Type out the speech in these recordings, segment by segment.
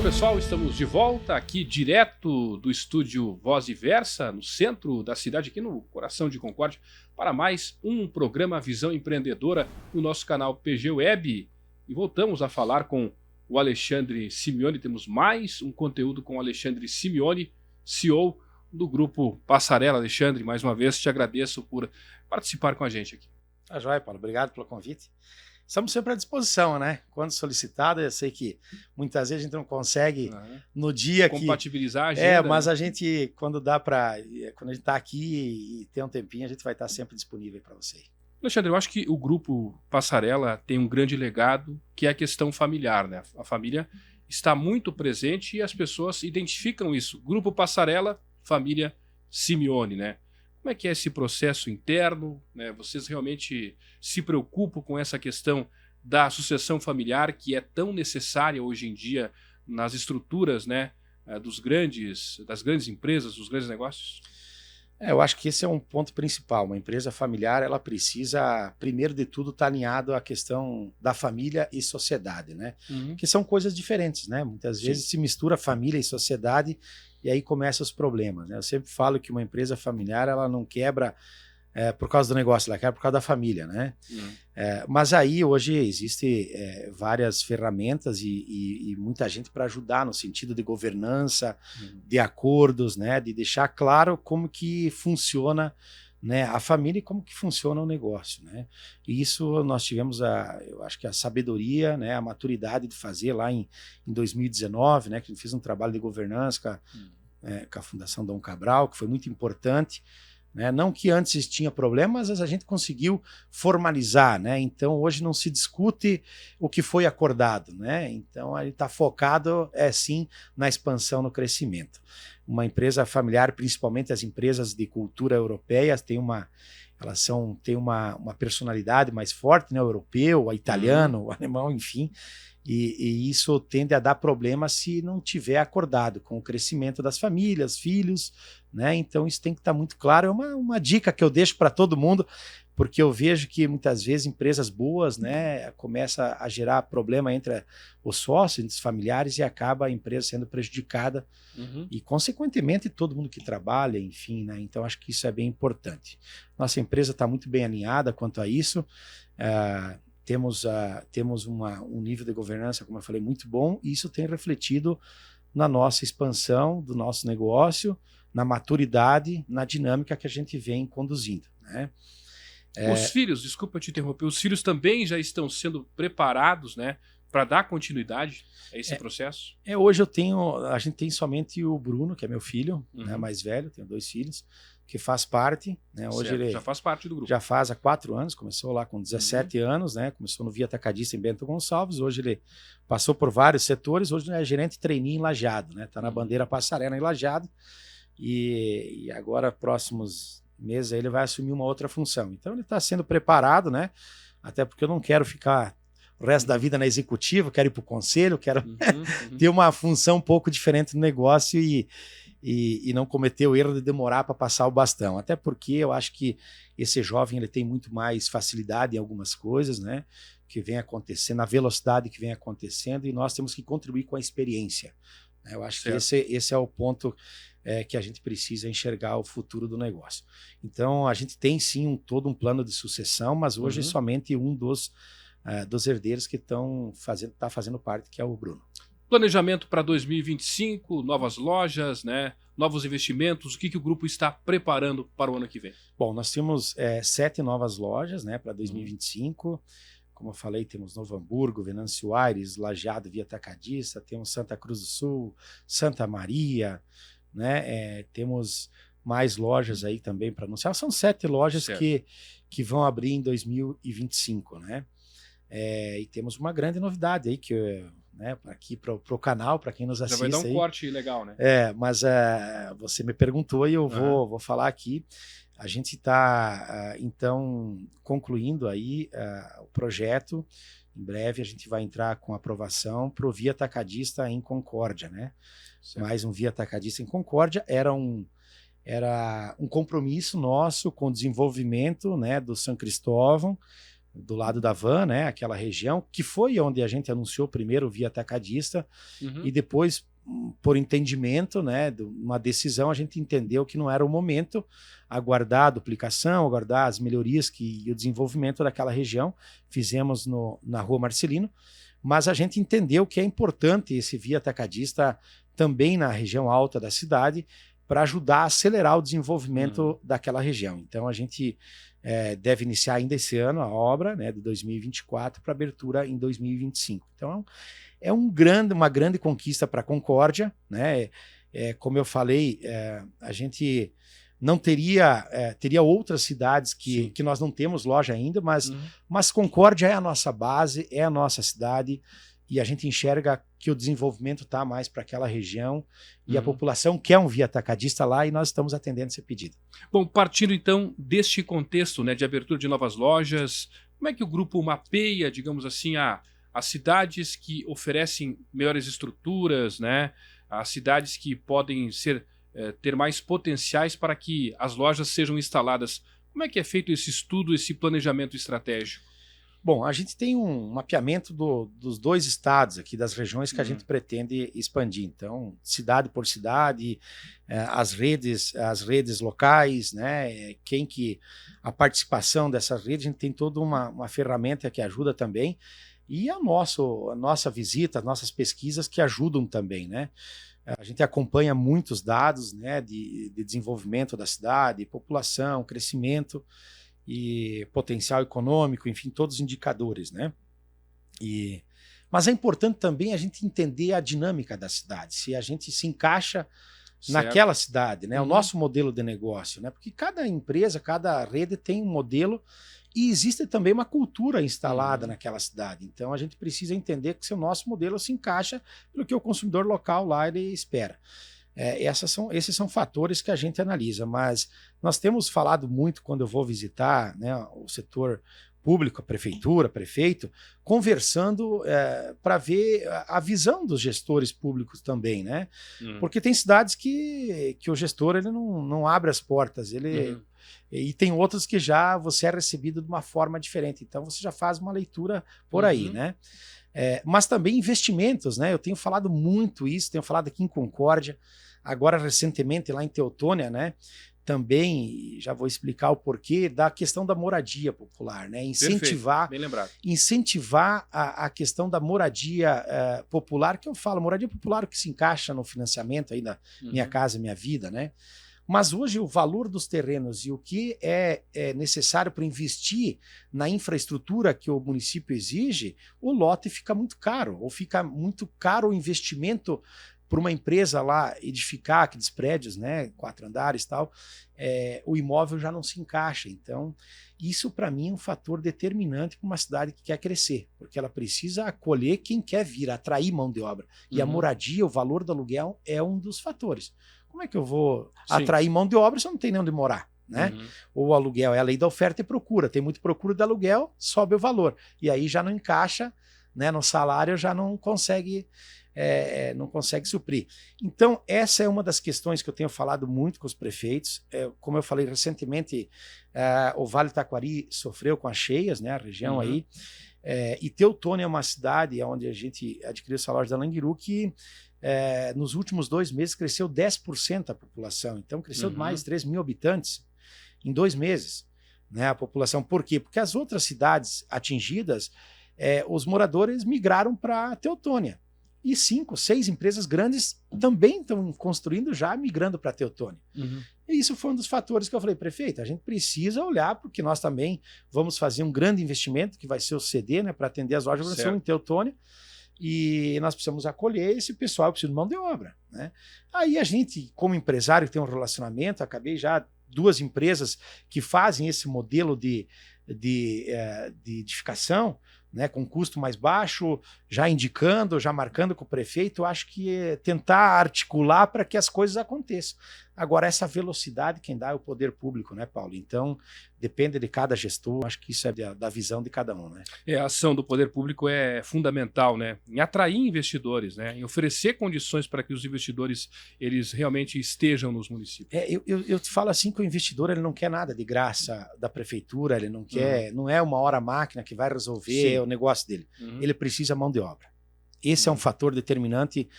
pessoal, estamos de volta aqui direto do estúdio Voz e Versa, no centro da cidade, aqui no coração de Concórdia, para mais um programa Visão Empreendedora no nosso canal PG Web. E voltamos a falar com o Alexandre Simeoni. Temos mais um conteúdo com o Alexandre Simeoni, CEO do Grupo Passarela. Alexandre, mais uma vez te agradeço por participar com a gente aqui. Tá joia, Paulo. Obrigado pelo convite. Estamos sempre à disposição, né? Quando solicitado, eu sei que muitas vezes a gente não consegue no dia compatibilizar a agenda. Mas a gente, quando a gente está aqui e tem um tempinho, a gente vai estar sempre disponível para você. Alexandre, eu acho que o Grupo Passarela tem um grande legado, que é a questão familiar, né? A família está muito presente e as pessoas identificam isso. Grupo Passarela, família Simeoni, né? Como é que é esse processo interno, né? Vocês realmente se preocupam com essa questão da sucessão familiar, que é tão necessária hoje em dia nas estruturas, né, das grandes empresas, dos grandes negócios? Eu acho que esse é um ponto principal. Uma empresa familiar, ela precisa, primeiro de tudo, estar alinhado à questão da família e sociedade, né? Que são coisas diferentes, né? Muitas vezes se mistura família e sociedade e aí começam os problemas, né? Eu sempre falo que uma empresa familiar, ela não quebra por causa do negócio, ela quebra por causa da família, né? Mas aí hoje existem várias ferramentas e muita gente para ajudar no sentido de governança, de acordos, né? De deixar claro como que funciona, né, a família e como que funciona o negócio, né? E isso nós tivemos eu acho que a sabedoria, né, a maturidade de fazer lá em 2019, né, que a gente fez um trabalho de governança com a Fundação Dom Cabral, que foi muito importante, né? Não que antes tinha problemas, mas a gente conseguiu formalizar, né? Então hoje não se discute o que foi acordado, né? Então ele está focado sim na expansão, no crescimento. Uma empresa familiar, principalmente as empresas de cultura europeia, têm uma personalidade mais forte, né? O europeu, o italiano, o alemão, enfim. E isso tende a dar problema se não tiver acordado com o crescimento das famílias, filhos, né? Então isso tem que estar muito claro. É uma dica que eu deixo para todo mundo, porque eu vejo que muitas vezes empresas boas, né, começa a gerar problema entre os sócios, entre os familiares, e acaba a empresa sendo prejudicada e, consequentemente, todo mundo que trabalha, enfim, né? Então acho que isso é bem importante. Nossa empresa está muito bem alinhada quanto a isso. Temos um nível de governança, como eu falei, muito bom, e isso tem refletido na nossa expansão do nosso negócio, na maturidade, na dinâmica que a gente vem conduzindo, né? Os filhos, desculpa te interromper, os filhos também já estão sendo preparados, né, para dar continuidade a esse processo? Hoje a gente tem somente o Bruno, que é meu filho, né, mais velho, tenho 2 filhos, que faz parte, né? Hoje ele já faz parte do grupo. Já faz há 4 anos, começou lá com 17 anos, né? Começou no Via Atacadista em Bento Gonçalves, hoje ele passou por vários setores, hoje ele é gerente trainee em Lajeado, né? Tá na bandeira Passarela em Lajeado e agora, próximos meses, ele vai assumir uma outra função. Então ele está sendo preparado, né? Até porque eu não quero ficar o resto da vida na executiva, quero ir para o conselho, quero ter uma função um pouco diferente no negócio e não cometer o erro de demorar para passar o bastão. Até porque eu acho que esse jovem ele tem muito mais facilidade em algumas coisas, né, que vem acontecendo, na velocidade que vem acontecendo, e nós temos que contribuir com a experiência. Eu acho que esse é o ponto que a gente precisa enxergar o futuro do negócio. Então a gente tem sim todo um plano de sucessão, mas hoje somente um dos herdeiros que tá fazendo parte, que é o Bruno. Planejamento para 2025, novas lojas, né? Novos investimentos, o que o grupo está preparando para o ano que vem? Bom, nós temos 7 novas lojas, né, para 2025. Como eu falei, temos Novo Hamburgo, Venâncio Aires, Lajeado, Via Atacadista, temos Santa Cruz do Sul, Santa Maria, né? Temos mais lojas aí também para anunciar. São 7 lojas que vão abrir em 2025, né? E temos uma grande novidade aí que né, aqui para o canal, para quem nos assiste. Já vai dar um corte legal, né? Mas você me perguntou e eu vou falar aqui. A gente está, então, concluindo aí o projeto. Em breve a gente vai entrar com aprovação para o Via Atacadista em Concórdia, né? Mais um Via Atacadista em Concórdia. Era um compromisso nosso com o desenvolvimento, né, do São Cristóvão, do lado da Van, né, aquela região, que foi onde a gente anunciou primeiro via atacadista, e depois, por entendimento, né, uma decisão, a gente entendeu que não era o momento, aguardar a duplicação, aguardar as melhorias e o desenvolvimento daquela região. Fizemos na Rua Marcelino, mas a gente entendeu que é importante esse via atacadista também na região alta da cidade, para ajudar a acelerar o desenvolvimento daquela região. Então a gente deve iniciar ainda esse ano a obra, né, de 2024 para abertura em 2025. Então é uma grande conquista para a Concórdia, né? Como eu falei, a gente não teria outras cidades que nós não temos loja ainda, mas Concórdia é a nossa base, é a nossa cidade, e a gente enxerga que o desenvolvimento está mais para aquela região e a população quer um via atacadista lá, e nós estamos atendendo esse pedido. Bom, partindo então deste contexto, né, de abertura de novas lojas, como é que o grupo mapeia, digamos assim, as cidades que oferecem melhores estruturas, né, as cidades que podem ter mais potenciais para que as lojas sejam instaladas? Como é que é feito esse estudo, esse planejamento estratégico? Bom, a gente tem um mapeamento dos 2 estados aqui, das regiões que a gente pretende expandir. Então, cidade por cidade, as redes locais, né? A participação dessas redes, a gente tem toda uma ferramenta que ajuda também. E a nossa visita, as nossas pesquisas que ajudam também, né? A gente acompanha muitos dados, né, de desenvolvimento da cidade, população, crescimento e potencial econômico, enfim, todos os indicadores, né? Mas é importante também a gente entender a dinâmica da cidade, se a gente se encaixa naquela cidade, né? O nosso modelo de negócio, né? Porque cada empresa, cada rede tem um modelo e existe também uma cultura instalada naquela cidade. Então a gente precisa entender que se o nosso modelo se encaixa pelo que o consumidor local lá ele espera. Esses são fatores que a gente analisa, mas nós temos falado muito quando eu vou visitar, né, o setor público, a prefeitura, prefeito, conversando para ver a visão dos gestores públicos também, né? Porque tem cidades que o gestor ele não abre as portas, e tem outras que já você é recebido de uma forma diferente, então você já faz uma leitura por aí, né? Mas também investimentos, né? Eu tenho falado muito isso, tenho falado aqui em Concórdia, agora recentemente lá em Teutônia, né? Também, já vou explicar o porquê, da questão da moradia popular, né? Incentivar, bem lembrado. Incentivar a questão da moradia popular, que eu falo, moradia popular que se encaixa no financiamento aí da Minha Casa Minha Vida, né? Mas hoje o valor dos terrenos e o que é necessário para investir na infraestrutura que o município exige, o lote fica muito caro, ou fica muito caro o investimento para uma empresa lá edificar aqueles prédios, né, 4 andares e tal, o imóvel já não se encaixa. Então, isso para mim é um fator determinante para uma cidade que quer crescer, porque ela precisa acolher quem quer vir, atrair mão de obra. E a moradia, o valor do aluguel é um dos fatores. Como é que eu vou atrair mão de obra se eu não tenho nem onde morar? Né? O aluguel é a lei da oferta e procura. Tem muito procura de aluguel, sobe o valor. E aí já não encaixa, né, no salário, já não consegue suprir. Então, essa é uma das questões que eu tenho falado muito com os prefeitos. Como eu falei recentemente, o Vale do Taquari sofreu com as cheias, né, a região aí. E Teutônia é uma cidade onde a gente adquiriu essa loja da Languiru que nos últimos 2 meses cresceu 10% a população. Então, cresceu mais de 3 mil habitantes em 2 meses, né, a população. Por quê? Porque as outras cidades atingidas, os moradores migraram para Teutônia. E 5, 6 empresas grandes também estão construindo já, migrando para Teutônia. E isso foi um dos fatores que eu falei, prefeito, a gente precisa olhar, porque nós também vamos fazer um grande investimento, que vai ser o CD, né, para atender as lojas em Teutônia, e nós precisamos acolher esse pessoal que precisa de mão de obra, né? Aí a gente, como empresário, tem um relacionamento, acabei já 2 empresas que fazem esse modelo de edificação, né, com custo mais baixo, já indicando, já marcando com o prefeito. Eu acho que tentar articular para que as coisas aconteçam. Agora, essa velocidade quem dá é o poder público, né, Paulo? Então, depende de cada gestor, acho que isso é da visão de cada um, né? A ação do poder público é fundamental, né? Em atrair investidores, né? Em oferecer condições para que os investidores eles realmente estejam nos municípios. Eu te falo assim que o investidor ele não quer nada de graça da prefeitura, ele não quer, não é uma hora máquina que vai resolver o negócio dele. Ele precisa mão de obra. Esse é um fator determinante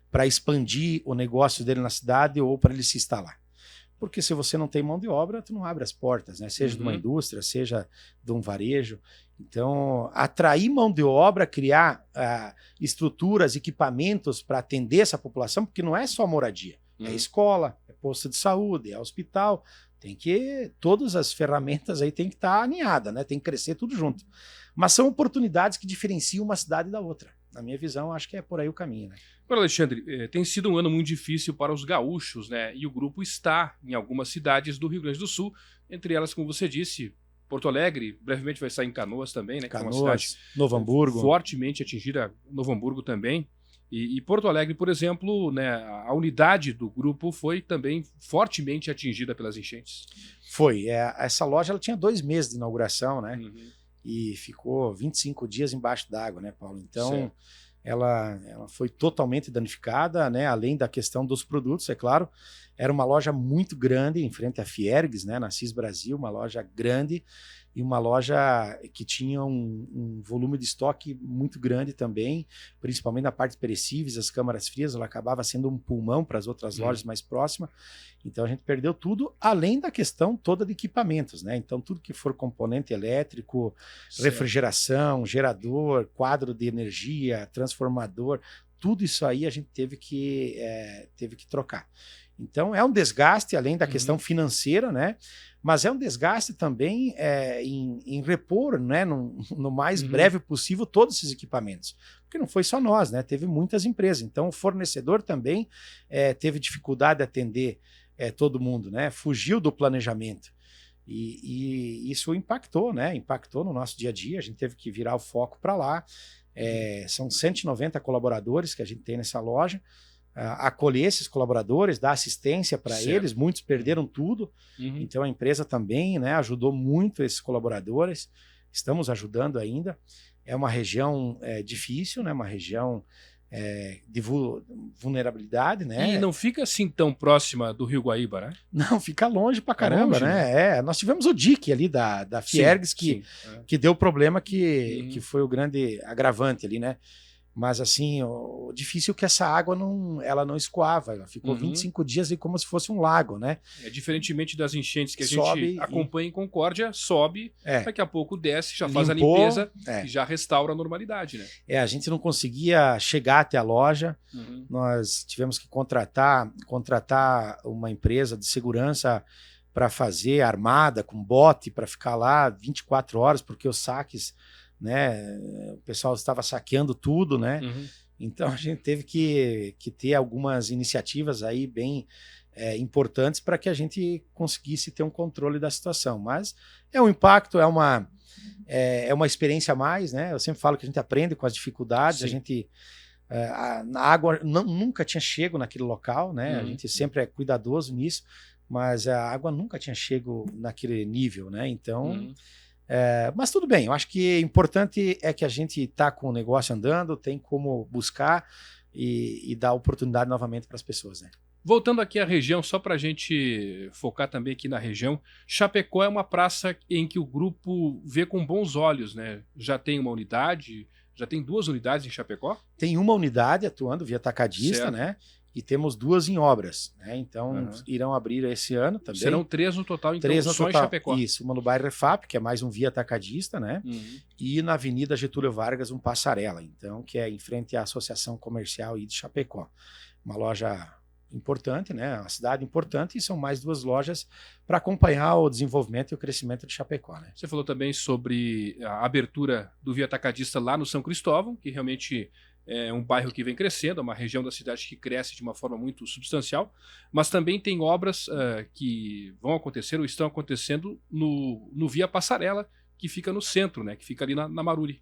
para expandir o negócio dele na cidade ou para ele se instalar. Porque se você não tem mão de obra, tu não abre as portas, né? Seja de uma indústria, seja de um varejo. Então, atrair mão de obra, criar estruturas, equipamentos para atender essa população, porque não é só moradia, é escola, é posto de saúde, é hospital. Todas as ferramentas aí tem que estar alinhadas, né? Tem que crescer tudo junto. Mas são oportunidades que diferenciam uma cidade da outra. Na minha visão, acho que é por aí o caminho, né? Agora, Alexandre, tem sido um ano muito difícil para os gaúchos, né? E o grupo está em algumas cidades do Rio Grande do Sul, entre elas, como você disse, Porto Alegre, brevemente vai estar em Canoas também, né? Canoas, que é uma cidade Novo Hamburgo. Fortemente atingida, Novo Hamburgo também. E Porto Alegre, por exemplo, né, a unidade do grupo foi também fortemente atingida pelas enchentes. Foi. Essa loja ela tinha 2 meses de inauguração, né? E ficou 25 dias embaixo d'água, né, Paulo? Então, ela foi totalmente danificada, né? Além da questão dos produtos, é claro. Era uma loja muito grande, em frente à Fiergues, né? Na CIS Brasil, uma loja grande e uma loja que tinha um volume de estoque muito grande também, principalmente na parte perecíveis, as câmaras frias, ela acabava sendo um pulmão para as outras lojas mais próximas. Então a gente perdeu tudo, além da questão toda de equipamentos, né? Então tudo que for componente elétrico, refrigeração, gerador, quadro de energia, transformador, tudo isso aí a gente teve que trocar. Então é um desgaste, além da questão financeira, né? Mas é um desgaste também em repor, né, no mais breve possível todos esses equipamentos. Porque não foi só nós, né? Teve muitas empresas. Então o fornecedor também teve dificuldade de atender todo mundo, né? Fugiu do planejamento. E isso impactou, né? Impactou no nosso dia a dia. A gente teve que virar o foco para lá. São 190 colaboradores que a gente tem nessa loja. Acolher esses colaboradores, dar assistência para eles, muitos perderam tudo, então a empresa também, né, ajudou muito esses colaboradores, estamos ajudando ainda. É uma região difícil, né, uma região de vulnerabilidade, né? E não fica assim tão próxima do Rio Guaíba, né? Não, fica longe pra caramba, longe, né? Nós tivemos o DIC ali da Fiergues que deu problema que foi o grande agravante ali, né? Mas assim, o difícil é que essa água ela não escoava, ela ficou 25 dias ali como se fosse um lago, né? Diferentemente das enchentes que a gente acompanha em Concórdia, sobe, daqui a pouco desce, já faz a limpeza e já restaura a normalidade, né? A gente não conseguia chegar até a loja, nós tivemos que contratar uma empresa de segurança para fazer armada, com bote, para ficar lá 24 horas, porque os saques, né, o pessoal estava saqueando tudo, né? Então a gente teve que ter algumas iniciativas aí bem importantes para que a gente conseguisse ter um controle da situação. Mas é um impacto, é uma experiência a mais, né? Eu sempre falo que a gente aprende com as dificuldades. A gente a água nunca tinha chego naquele local, né? A gente sempre é cuidadoso nisso, mas a água nunca tinha chego naquele nível, né? Então mas tudo bem, eu acho que o importante é que a gente está com o negócio andando, tem como buscar e dar oportunidade novamente para as pessoas, né? Voltando aqui à região, só para a gente focar também aqui na região, Chapecó é uma praça em que o grupo vê com bons olhos, né? Já tem uma unidade, já tem 2 unidades em Chapecó? Tem uma unidade atuando via atacadista, né? E temos 2 em obras, né? Então irão abrir esse ano também. Serão 3 no total, então 3 no só total. Em Chapecó. Isso, uma no bairro Refap, que é mais um via atacadista, né? E na Avenida Getúlio Vargas, um Passarela, então, que é em frente à Associação Comercial de Chapecó. Uma loja importante, né? Uma cidade importante, e são mais 2 lojas para acompanhar o desenvolvimento e o crescimento de Chapecó, né? Você falou também sobre a abertura do via atacadista lá no São Cristóvão, que realmente é um bairro que vem crescendo, é uma região da cidade que cresce de uma forma muito substancial, mas também tem obras que vão acontecer ou estão acontecendo no Via Passarela, que fica no centro, né? Que fica ali na Maruri.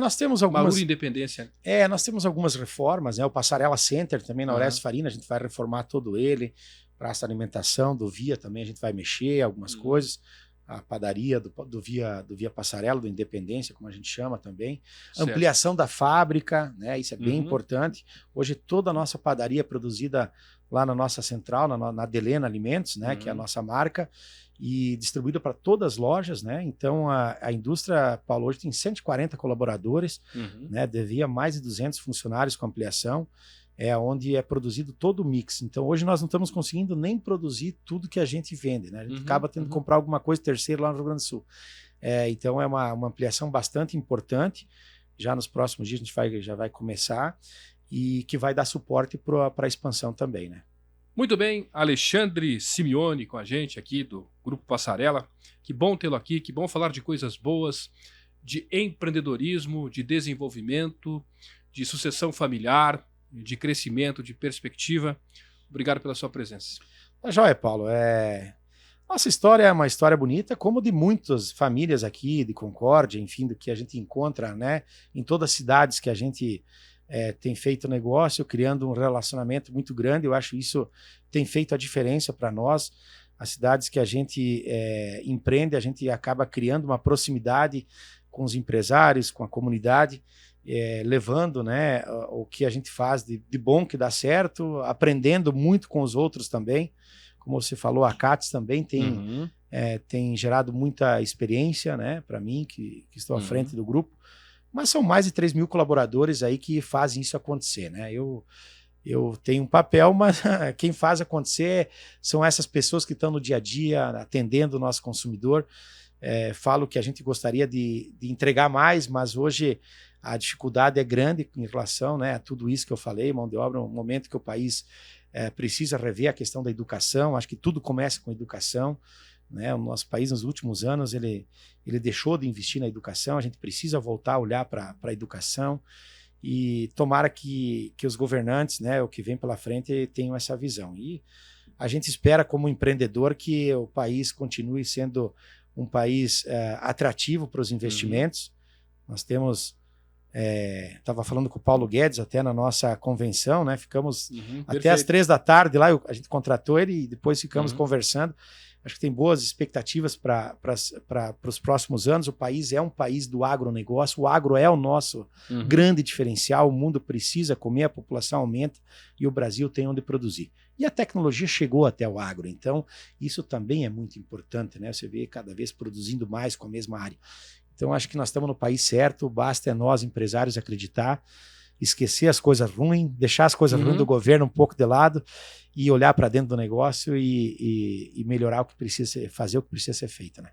Nós temos algumas... Maruri Independência. Nós temos algumas reformas, né? O Passarela Center também na Orestes Farina, a gente vai reformar todo ele. praça de alimentação do Via também a gente vai mexer algumas coisas. A padaria do Via Passarela, do Independência, como a gente chama também. Certo. Ampliação da fábrica, né? Isso é bem importante. Hoje toda a nossa padaria é produzida lá na nossa central, na Delena Alimentos, né? Que é a nossa marca, e distribuída para todas as lojas, né? Então a indústria, Paulo, hoje tem 140 colaboradores, né? Devia mais de 200 funcionários com ampliação. É onde é produzido todo o mix. Então, hoje nós não estamos conseguindo nem produzir tudo que a gente vende, né? A gente acaba tendo que comprar alguma coisa terceira lá no Rio Grande do Sul. Então, é uma ampliação bastante importante. Já nos próximos dias a gente já vai começar e que vai dar suporte para a expansão também, né? Muito bem, Alexandre Simeone com a gente aqui do Grupo Passarela. Que bom tê-lo aqui, que bom falar de coisas boas, de empreendedorismo, de desenvolvimento, de sucessão familiar, de crescimento, de perspectiva. Obrigado pela sua presença. Tá joia, Paulo. Nossa história é uma história bonita, como de muitas famílias aqui de Concórdia, enfim, do que a gente encontra, né, em todas as cidades que a gente tem feito negócio, criando um relacionamento muito grande. Eu acho isso tem feito a diferença para nós. As cidades que a gente empreende, a gente acaba criando uma proximidade com os empresários, com a comunidade, levando, né, o que a gente faz de bom, que dá certo, aprendendo muito com os outros também. Como você falou, a CATES também tem gerado muita experiência, né, para mim, que estou à frente do grupo. Mas são mais de 3 mil colaboradores aí que fazem isso acontecer, né? Eu tenho um papel, mas quem faz acontecer são essas pessoas que estão no dia a dia, atendendo o nosso consumidor. Falo que a gente gostaria de entregar mais, mas hoje a dificuldade é grande em relação, né, a tudo isso que eu falei, mão de obra, um momento que o país precisa rever a questão da educação. Acho que tudo começa com educação, né? O nosso país, nos últimos anos, ele deixou de investir na educação. A gente precisa voltar a olhar para a educação e tomara que os governantes, né, o que vem pela frente, tenham essa visão. E a gente espera, como empreendedor, que o país continue sendo um país atrativo para os investimentos. Nós temos... Estava falando com o Paulo Guedes até na nossa convenção, né? Ficamos até às 3 da tarde lá, a gente contratou ele e depois ficamos conversando. Acho que tem boas expectativas para os próximos anos. O país é um país do agronegócio, o agro é o nosso grande diferencial. O mundo precisa comer, a população aumenta e o Brasil tem onde produzir. E a tecnologia chegou até o agro, então isso também é muito importante, né? Você vê cada vez produzindo mais com a mesma área. Então, acho que nós estamos no país certo, basta nós, empresários, acreditar, esquecer as coisas ruins, deixar as coisas ruins do governo um pouco de lado e olhar para dentro do negócio e melhorar o que precisa fazer, o que precisa ser feito, né?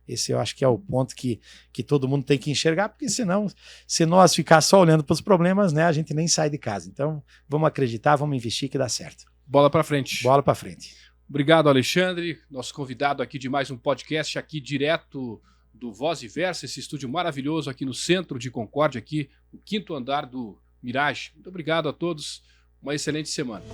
Esse eu acho que é o ponto que todo mundo tem que enxergar, porque senão, se nós ficar só olhando para os problemas, né, a gente nem sai de casa. Então, vamos acreditar, vamos investir que dá certo. Bola para frente. Bola para frente. Obrigado, Alexandre, nosso convidado aqui de mais um podcast aqui direto do Voz e Versa, esse estúdio maravilhoso aqui no centro de Concórdia, aqui no 5º andar do Mirage. Muito obrigado a todos, uma excelente semana.